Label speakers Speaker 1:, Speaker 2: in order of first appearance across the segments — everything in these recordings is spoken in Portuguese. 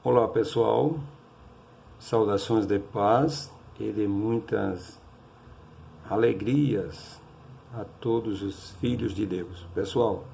Speaker 1: Olá pessoal, saudações de paz e de muitas alegrias a todos os filhos de Deus. Pessoal,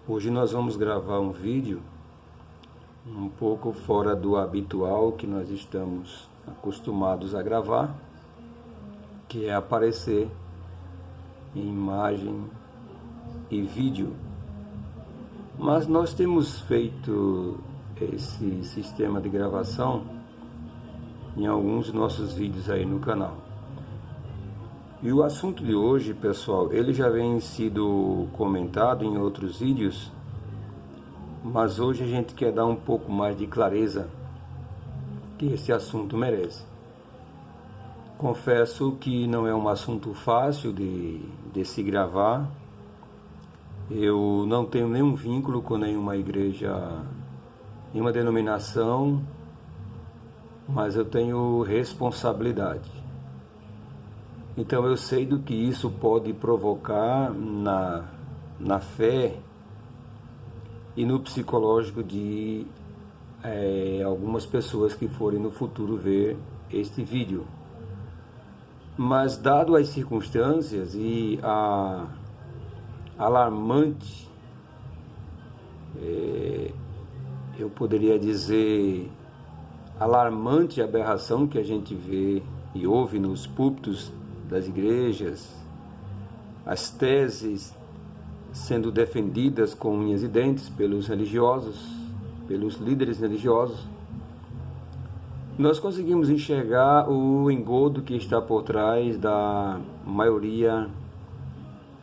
Speaker 1: hoje nós vamos gravar um vídeo um pouco fora do habitual que nós estamos acostumados a gravar, que é aparecer em imagem e vídeo. Mas nós temos feito esse sistema de gravação em alguns dos nossos vídeos aí no canal. E o assunto de hoje, pessoal, ele já vem sido comentado em outros vídeos, mas hoje a gente quer dar um pouco mais de clareza que esse assunto merece. Confesso que não é um assunto fácil de se gravar. Eu não tenho nenhum vínculo com nenhuma igreja, nenhuma denominação, mas eu tenho responsabilidade. Então eu sei do que isso pode provocar na fé e no psicológico de algumas pessoas que forem no futuro ver este vídeo. Mas dado as circunstâncias e a alarmante, eu poderia dizer alarmante aberração que a gente vê e ouve nos púlpitos das igrejas, as teses sendo defendidas com unhas e dentes pelos religiosos, pelos líderes religiosos, nós conseguimos enxergar o engodo que está por trás da maioria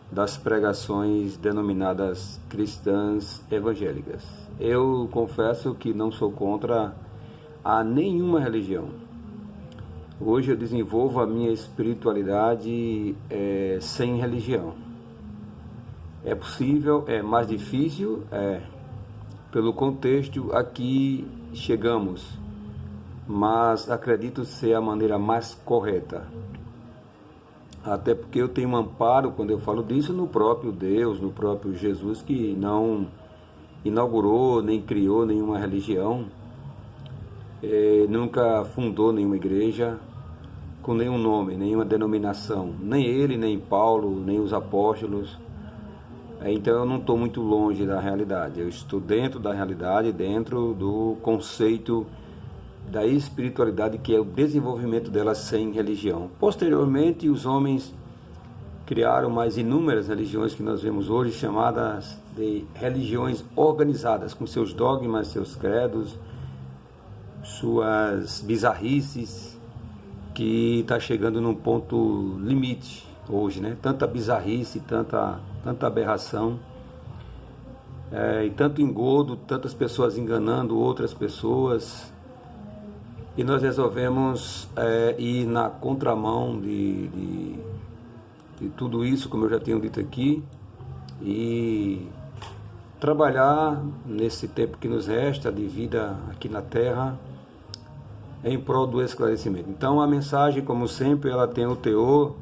Speaker 1: das pregações denominadas cristãs evangélicas. Eu confesso que não sou contra a nenhuma religião. Hoje eu desenvolvo a minha espiritualidade sem religião. É possível, é mais difícil, pelo contexto a que chegamos, mas acredito ser a maneira mais correta. Até porque eu tenho um amparo, quando eu falo disso, no próprio Deus, no próprio Jesus, que não inaugurou, nem criou nenhuma religião, nunca fundou nenhuma igreja com nenhum nome, nenhuma denominação, nem ele, nem Paulo, nem os apóstolos. Então eu não estou muito longe da realidade, eu estou dentro da realidade, dentro do conceito da espiritualidade, que é o desenvolvimento dela sem religião. Posteriormente, os homens criaram mais inúmeras religiões que nós vemos hoje, chamadas de religiões organizadas, com seus dogmas, seus credos, suas bizarrices, que está chegando num ponto limite hoje, né? Tanta bizarrice, tanta aberração, e tanto engodo, tantas pessoas enganando outras pessoas. E nós resolvemos ir na contramão de tudo isso, como eu já tenho dito aqui, e trabalhar nesse tempo que nos resta de vida aqui na Terra em prol do esclarecimento. Então a mensagem, como sempre, ela tem o teor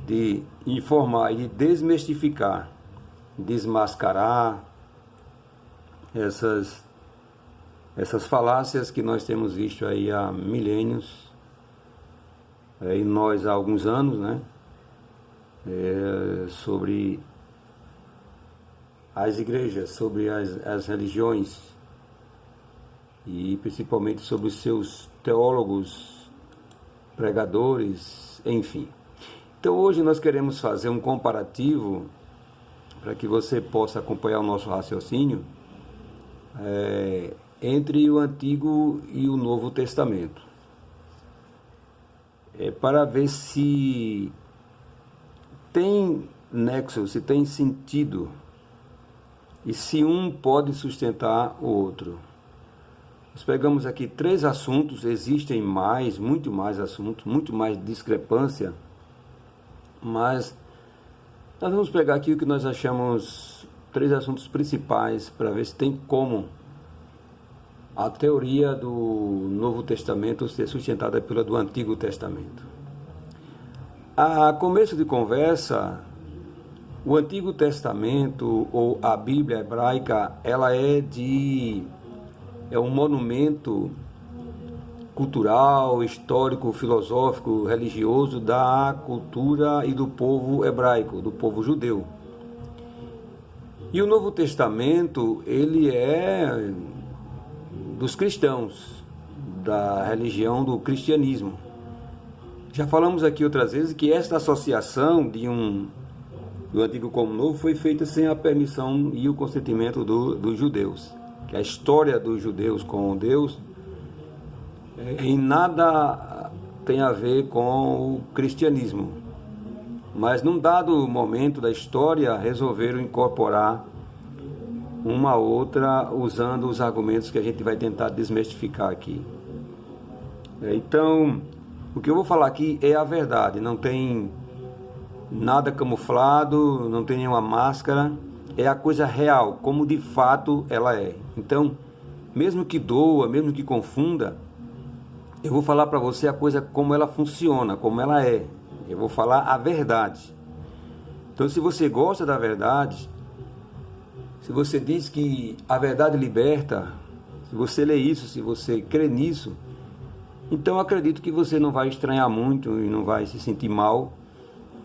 Speaker 1: de informar e de desmistificar, desmascarar essas falácias que nós temos visto aí há milênios, e nós há alguns anos, né? Sobre as igrejas, sobre as religiões e principalmente sobre os seus teólogos, pregadores, enfim. Então hoje nós queremos fazer um comparativo para que você possa acompanhar o nosso raciocínio entre o Antigo e o Novo Testamento, para ver se tem nexo, se tem sentido e se um pode sustentar o outro. Nós pegamos aqui 3 assuntos, existem mais, muito mais assuntos, muito mais discrepância, mas nós vamos pegar aqui o que nós achamos 3 assuntos principais para ver se tem como a teoria do Novo Testamento ser sustentada pela do Antigo Testamento. A começo de conversa, o Antigo Testamento ou a Bíblia hebraica, ela é de é um monumento cultural, histórico, filosófico, religioso da cultura e do povo hebraico, do povo judeu. E o Novo Testamento, ele é dos cristãos, da religião do cristianismo. Já falamos aqui outras vezes que esta associação do Antigo com o Novo foi feita sem a permissão e o consentimento dos judeus. Que a história dos judeus com Deus em nada tem a ver com o cristianismo. Mas num dado momento da história resolveram incorporar uma outra usando os argumentos que a gente vai tentar desmistificar aqui. Então, o que eu vou falar aqui é a verdade, não tem nada camuflado, não tem nenhuma máscara, é a coisa real, como de fato ela é. Então, mesmo que doa, mesmo que confunda, eu vou falar para você a coisa como ela funciona, como ela é. Eu vou falar a verdade. Então, se você gosta da verdade, se você diz que a verdade liberta, se você lê isso, se você crê nisso, então acredito que você não vai estranhar muito e não vai se sentir mal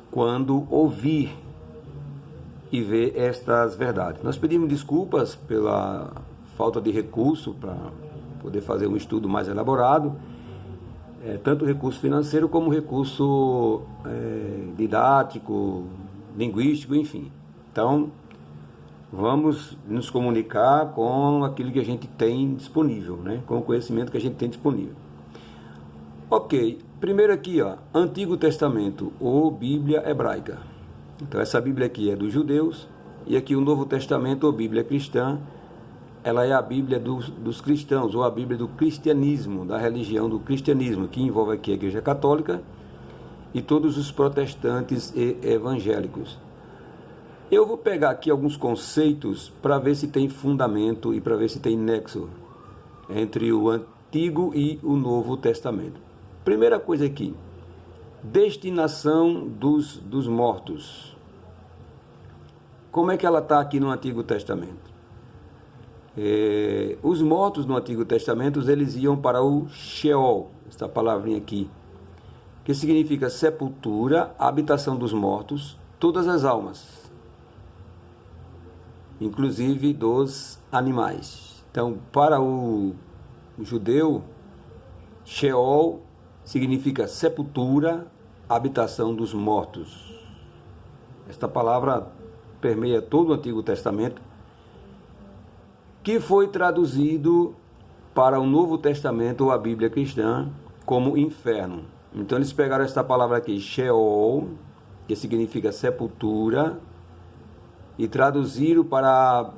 Speaker 1: quando ouvir e ver estas verdades. Nós pedimos desculpas pela falta de recurso para poder fazer um estudo mais elaborado, tanto recurso financeiro como recurso didático, linguístico, enfim. Então, vamos nos comunicar com aquilo que a gente tem disponível, né? Com o conhecimento que a gente tem disponível. Ok, primeiro aqui, ó, Antigo Testamento ou Bíblia Hebraica. Então essa Bíblia aqui é dos judeus e aqui o Novo Testamento ou Bíblia Cristã, ela é a Bíblia dos cristãos ou a Bíblia do cristianismo, da religião do cristianismo, que envolve aqui a Igreja Católica e todos os protestantes e evangélicos. Eu vou pegar aqui alguns conceitos para ver se tem fundamento e para ver se tem nexo entre o Antigo e o Novo Testamento. Primeira coisa aqui, destinação dos mortos. Como é que ela está aqui no Antigo Testamento? Os mortos no Antigo Testamento, eles iam para o Sheol, essa palavrinha aqui, que significa sepultura, habitação dos mortos, todas as almas, inclusive dos animais. Então, para o judeu, Sheol significa sepultura, habitação dos mortos. Esta palavra permeia todo o Antigo Testamento, que foi traduzido para o Novo Testamento ou a Bíblia cristã como inferno. Então eles pegaram esta palavra aqui, Sheol, que significa sepultura, e traduziram para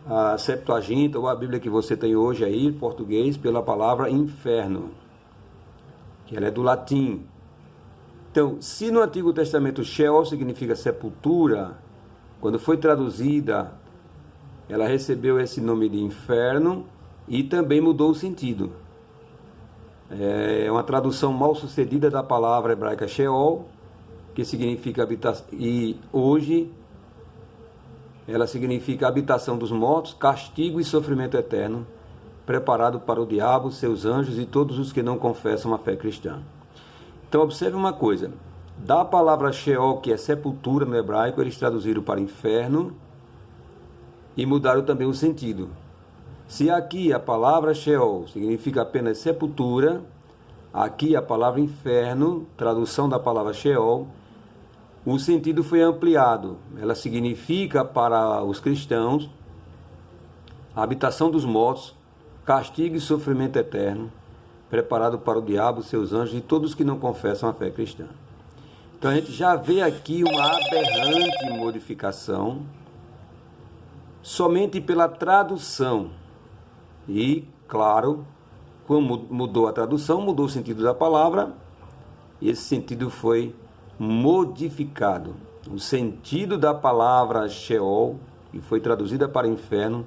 Speaker 1: a Septuaginta ou a Bíblia que você tem hoje aí, em português, pela palavra inferno, que ela é do latim. Então, se no Antigo Testamento Sheol significa sepultura, quando foi traduzida, ela recebeu esse nome de inferno e também mudou o sentido. É uma tradução mal sucedida da palavra hebraica Sheol, que significa habitação, e hoje ela significa habitação dos mortos, castigo e sofrimento eterno, preparado para o diabo, seus anjos e todos os que não confessam a fé cristã. Então observe uma coisa, da palavra Sheol, que é sepultura no hebraico, eles traduziram para inferno e mudaram também o sentido. Se aqui a palavra Sheol significa apenas sepultura, aqui a palavra inferno, tradução da palavra Sheol, o sentido foi ampliado. Ela significa para os cristãos a habitação dos mortos, castigo e sofrimento eterno, preparado para o diabo, seus anjos e todos que não confessam a fé cristã. Então a gente já vê aqui uma aberrante modificação somente pela tradução. E, claro, quando mudou a tradução, mudou o sentido da palavra, e esse sentido foi modificado. O sentido da palavra Sheol, que foi traduzida para inferno,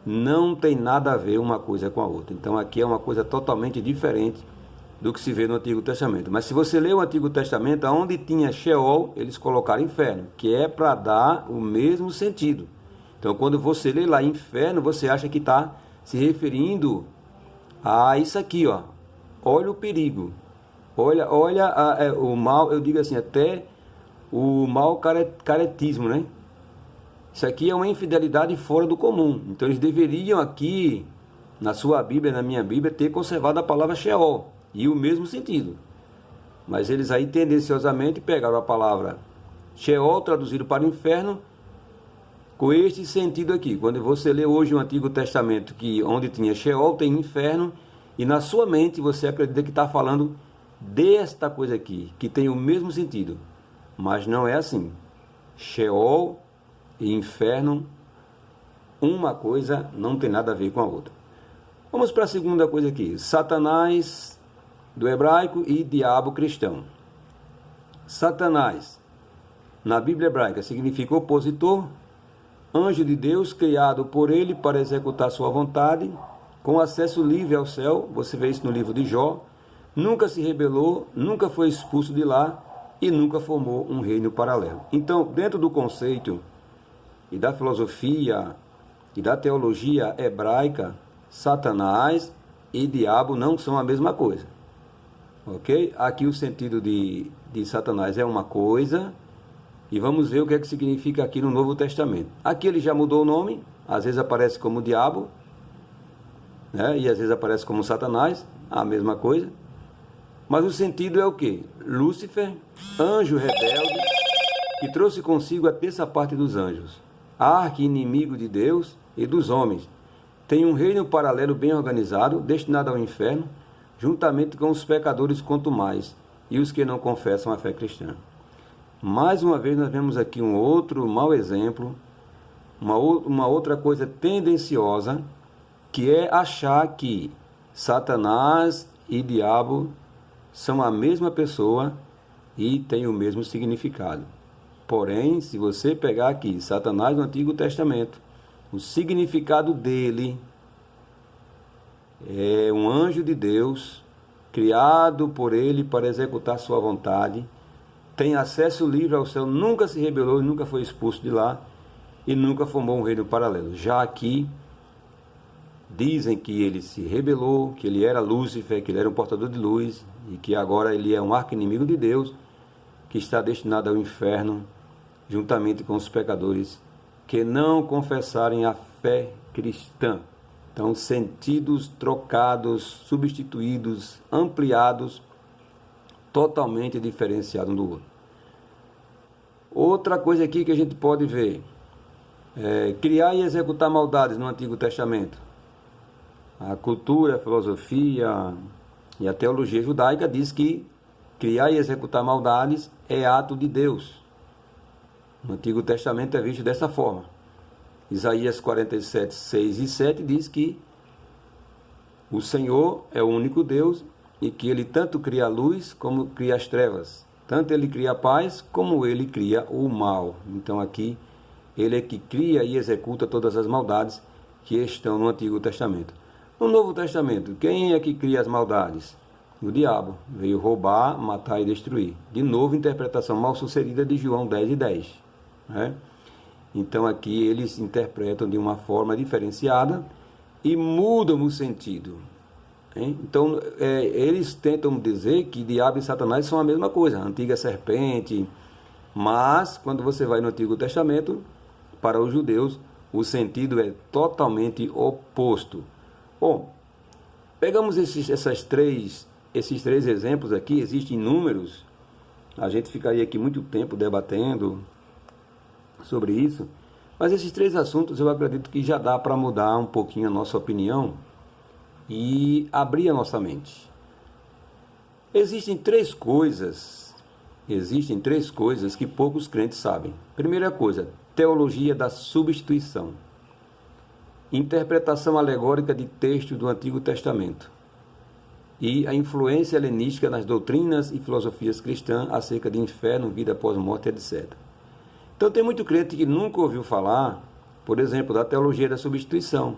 Speaker 1: não tem nada a ver uma coisa com a outra. Então aqui é uma coisa totalmente diferente do que se vê no Antigo Testamento. Mas se você ler o Antigo Testamento, onde tinha Sheol, eles colocaram inferno, que é para dar o mesmo sentido. Então, quando você lê lá inferno, você acha que está se referindo a isso aqui, ó. Olha o perigo. Olha o mal, eu digo assim, até o mau caretismo, né? Isso aqui é uma infidelidade fora do comum. Então, eles deveriam aqui, na sua Bíblia, na minha Bíblia, ter conservado a palavra Sheol e o mesmo sentido. Mas eles aí tendenciosamente pegaram a palavra Sheol, traduzido para inferno, com este sentido aqui. Quando você lê hoje o Antigo Testamento, que onde tinha Sheol, tem inferno, e na sua mente você acredita que está falando desta coisa aqui, que tem o mesmo sentido. Mas não é assim. Sheol e inferno, uma coisa não tem nada a ver com a outra. Vamos para a segunda coisa aqui. Satanás do hebraico e diabo cristão. Satanás, na Bíblia hebraica, significa opositor, anjo de Deus, criado por ele para executar sua vontade, com acesso livre ao céu. Você vê isso no livro de Jó. Nunca se rebelou, nunca foi expulso de lá e nunca formou um reino paralelo. Então, dentro do conceito e da filosofia e da teologia hebraica, Satanás e diabo não são a mesma coisa. Ok? Aqui o sentido de Satanás é uma coisa, e vamos ver o que é que significa aqui no Novo Testamento. Aqui ele já mudou o nome, às vezes aparece como diabo, né? E às vezes aparece como Satanás, a mesma coisa. Mas o sentido é o quê? Lúcifer, anjo rebelde, que trouxe consigo a terça parte dos anjos, arqui-inimigo de Deus e dos homens. Tem um reino paralelo bem organizado, destinado ao inferno, juntamente com os pecadores contumazes e os que não confessam a fé cristã. Mais uma vez nós vemos aqui um outro mau exemplo, uma outra coisa tendenciosa, que é achar que Satanás e diabo são a mesma pessoa e têm o mesmo significado. Porém, se você pegar aqui Satanás no Antigo Testamento, o significado dele é um anjo de Deus, criado por ele para executar sua vontade, tem acesso livre ao céu, nunca se rebelou, nunca foi expulso de lá e nunca formou um reino paralelo. Já aqui, dizem que ele se rebelou, que ele era Lúcifer, que ele era um portador de luz e que agora ele é um arqui-inimigo de Deus, que está destinado ao inferno, juntamente com os pecadores que não confessarem a fé cristã. Então, sentidos trocados, substituídos, ampliados, totalmente diferenciados um do outro. Outra coisa aqui que a gente pode ver é criar e executar maldades no Antigo Testamento. A cultura, a filosofia e a teologia judaica diz que criar e executar maldades é ato de Deus. No Antigo Testamento é visto dessa forma. Isaías 47, 6 e 7 diz que o Senhor é o único Deus e que ele tanto cria a luz como cria as trevas. Tanto ele cria a paz como ele cria o mal. Então aqui ele é que cria e executa todas as maldades que estão no Antigo Testamento. No Novo Testamento, quem é que cria as maldades? O diabo. Veio roubar, matar e destruir. De novo, interpretação mal sucedida de João 10 e 10. Né? Então aqui eles interpretam de uma forma diferenciada e mudam o sentido. Hein? Então eles tentam dizer que diabo e Satanás são a mesma coisa, a antiga serpente, mas quando você vai no Antigo Testamento, para os judeus, o sentido é totalmente oposto. Bom, pegamos esses três exemplos aqui, existem inúmeros, a gente ficaria aqui muito tempo debatendo sobre isso, mas esses três assuntos eu acredito que já dá para mudar um pouquinho a nossa opinião e abrir a nossa mente. Existem três coisas que poucos crentes sabem. Primeira coisa, teologia da substituição. Interpretação alegórica de textos do Antigo Testamento. E a influência helenística nas doutrinas e filosofias cristãs acerca de inferno, vida após morte, etc. Então tem muito crente que nunca ouviu falar, por exemplo, da teologia da substituição,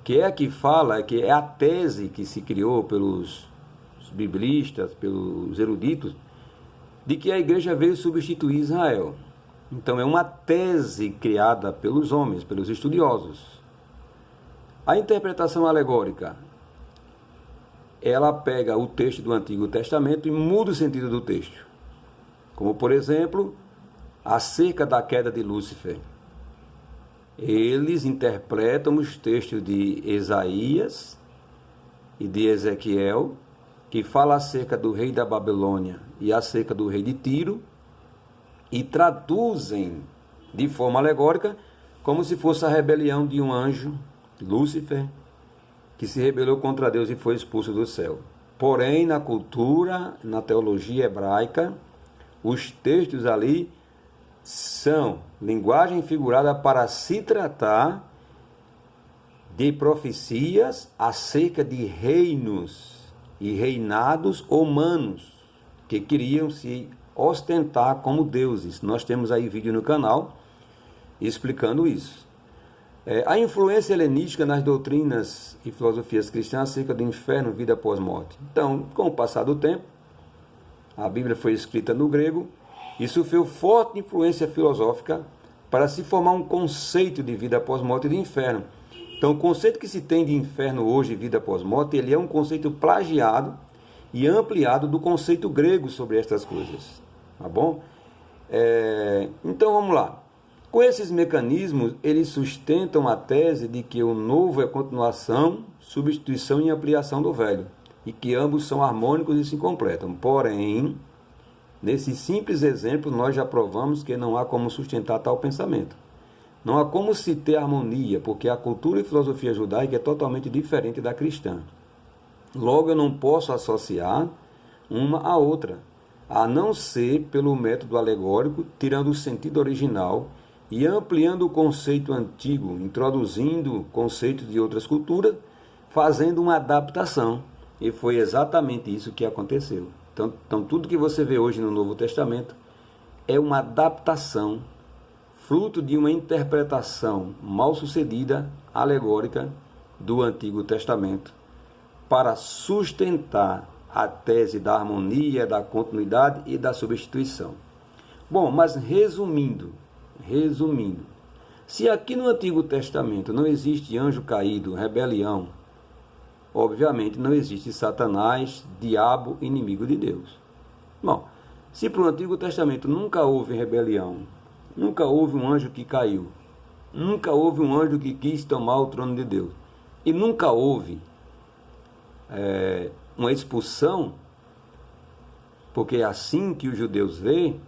Speaker 1: que é a que fala, que é a tese que se criou pelos biblistas, pelos eruditos, de que a igreja veio substituir Israel. Então é uma tese criada pelos homens, pelos estudiosos. A interpretação alegórica, ela pega o texto do Antigo Testamento e muda o sentido do texto. Como, por exemplo, acerca da queda de Lúcifer. Eles interpretam os textos de Isaías e de Ezequiel, que fala acerca do rei da Babilônia e acerca do rei de Tiro, e traduzem de forma alegórica como se fosse a rebelião de um anjo, Lúcifer, que se rebelou contra Deus e foi expulso do céu. Porém, na cultura, na teologia hebraica, os textos ali são linguagem figurada para se tratar de profecias acerca de reinos e reinados humanos que queriam se ostentar como deuses. Nós temos aí vídeo no canal explicando isso. A influência helenística nas doutrinas e filosofias cristãs acerca do inferno, vida após morte. Então, com o passar do tempo, a Bíblia foi escrita no grego, e sofreu forte influência filosófica para se formar um conceito de vida após morte e de inferno. Então, o conceito que se tem de inferno hoje, vida após morte, ele é um conceito plagiado e ampliado do conceito grego sobre estas coisas. Tá bom? Então, vamos lá. Com esses mecanismos, eles sustentam a tese de que o novo é continuação, substituição e ampliação do velho, e que ambos são harmônicos e se completam. Porém, nesse simples exemplo, nós já provamos que não há como sustentar tal pensamento. Não há como se ter harmonia, porque a cultura e filosofia judaica é totalmente diferente da cristã. Logo, eu não posso associar uma à outra, a não ser pelo método alegórico, tirando o sentido original e ampliando o conceito antigo, introduzindo conceitos de outras culturas, fazendo uma adaptação. E foi exatamente isso que aconteceu. Então tudo que você vê hoje no Novo Testamento é uma adaptação, fruto de uma interpretação mal sucedida, alegórica, do Antigo Testamento, para sustentar a tese da harmonia, da continuidade e da substituição. Bom, mas resumindo, se aqui no Antigo Testamento não existe anjo caído, rebelião, obviamente não existe Satanás, diabo, inimigo de Deus. Bom, se para o Antigo Testamento nunca houve rebelião, nunca houve um anjo que caiu, nunca houve um anjo que quis tomar o trono de Deus, e nunca houve uma expulsão, porque é assim que os judeus veem,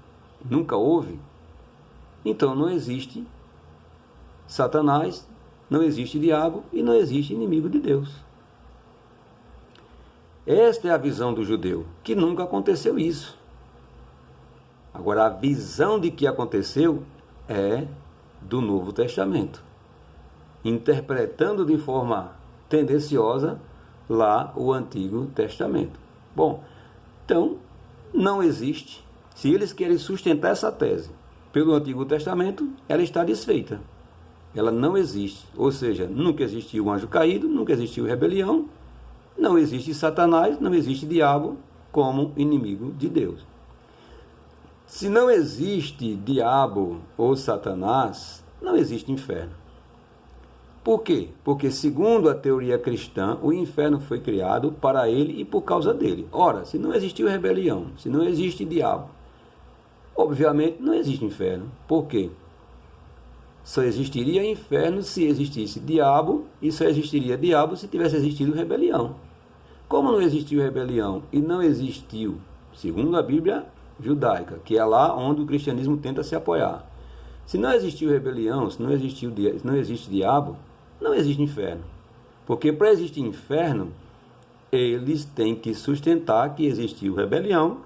Speaker 1: nunca houve, então não existe Satanás, não existe diabo e não existe inimigo de Deus. Esta é a visão do judeu, que nunca aconteceu isso. Agora, a visão de que aconteceu é do Novo Testamento, interpretando de forma tendenciosa lá o Antigo Testamento. Bom, então, não existe. Se eles querem sustentar essa tese pelo Antigo Testamento, ela está desfeita. Ela não existe. Ou seja, nunca existiu o anjo caído, nunca existiu rebelião, não existe Satanás, não existe diabo como inimigo de Deus. Se não existe diabo ou Satanás, não existe inferno. Por quê? Porque, segundo a teoria cristã, o inferno foi criado para ele e por causa dele. Ora, se não existiu rebelião, se não existe diabo, obviamente não existe inferno. Por quê? Só existiria inferno se existisse diabo, e só existiria diabo se tivesse existido rebelião. Como não existiu rebelião e não existiu, segundo a Bíblia judaica, que é lá onde o cristianismo tenta se apoiar, se não existiu rebelião, se não existe diabo, não existe inferno. Porque para existir inferno, eles têm que sustentar que existiu rebelião,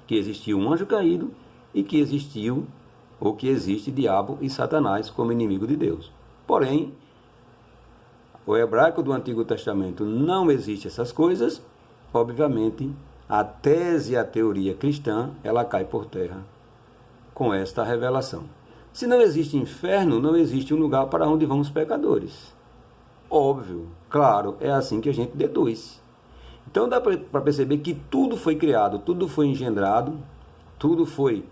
Speaker 1: que existiu um anjo caído e que existiu ou que existe diabo e Satanás como inimigo de Deus. Porém, o hebraico do Antigo Testamento não existe essas coisas, obviamente a tese e a teoria cristã, ela cai por terra com esta revelação. Se não existe inferno, não existe um lugar para onde vão os pecadores. Óbvio, claro, é assim que a gente deduz. Então dá para perceber que tudo foi criado, tudo foi engendrado, tudo foi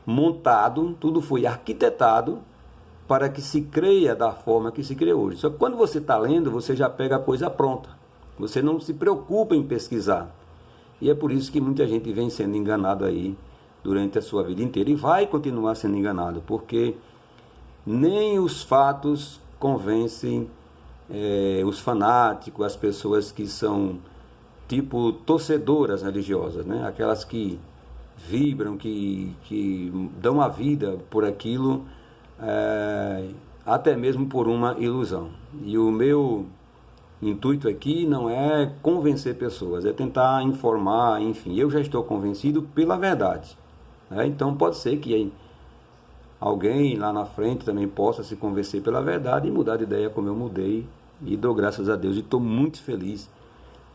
Speaker 1: montado, tudo foi arquitetado para que se creia da forma que se crê hoje. Só que quando você está lendo, você já pega a coisa pronta. Você não se preocupa em pesquisar. E é por isso que muita gente vem sendo enganado aí durante a sua vida inteira e vai continuar sendo enganado, porque nem os fatos convencem os fanáticos, as pessoas que são tipo torcedoras religiosas, né? Aquelas que vibram, que dão a vida por aquilo, até mesmo por uma ilusão. E o meu intuito aqui não é convencer pessoas, é tentar informar, enfim, eu já estou convencido pela verdade. Então pode ser que alguém lá na frente também possa se convencer pela verdade e mudar de ideia como eu mudei, e dou graças a Deus e estou muito feliz,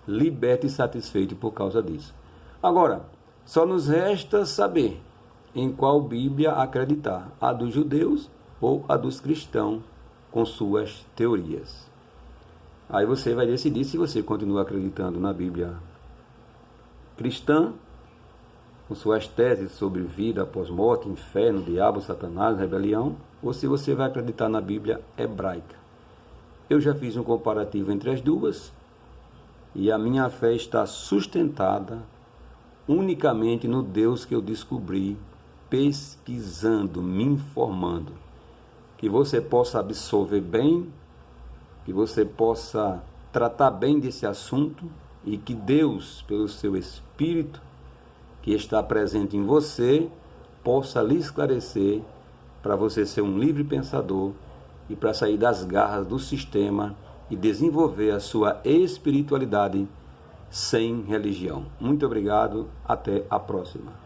Speaker 1: liberto e satisfeito por causa disso. Agora, só nos resta saber em qual Bíblia acreditar, a dos judeus ou a dos cristãos com suas teorias. Aí você vai decidir se você continua acreditando na Bíblia cristã, com suas teses sobre vida após morte, inferno, diabo, satanás, rebelião, ou se você vai acreditar na Bíblia hebraica. Eu já fiz um comparativo entre as duas e a minha fé está sustentada unicamente no Deus que eu descobri pesquisando, me informando. Que você possa absorver bem, que você possa tratar bem desse assunto e que Deus, pelo seu Espírito, que está presente em você, possa lhe esclarecer para você ser um livre pensador e para sair das garras do sistema e desenvolver a sua espiritualidade sem religião. Muito obrigado, até a próxima.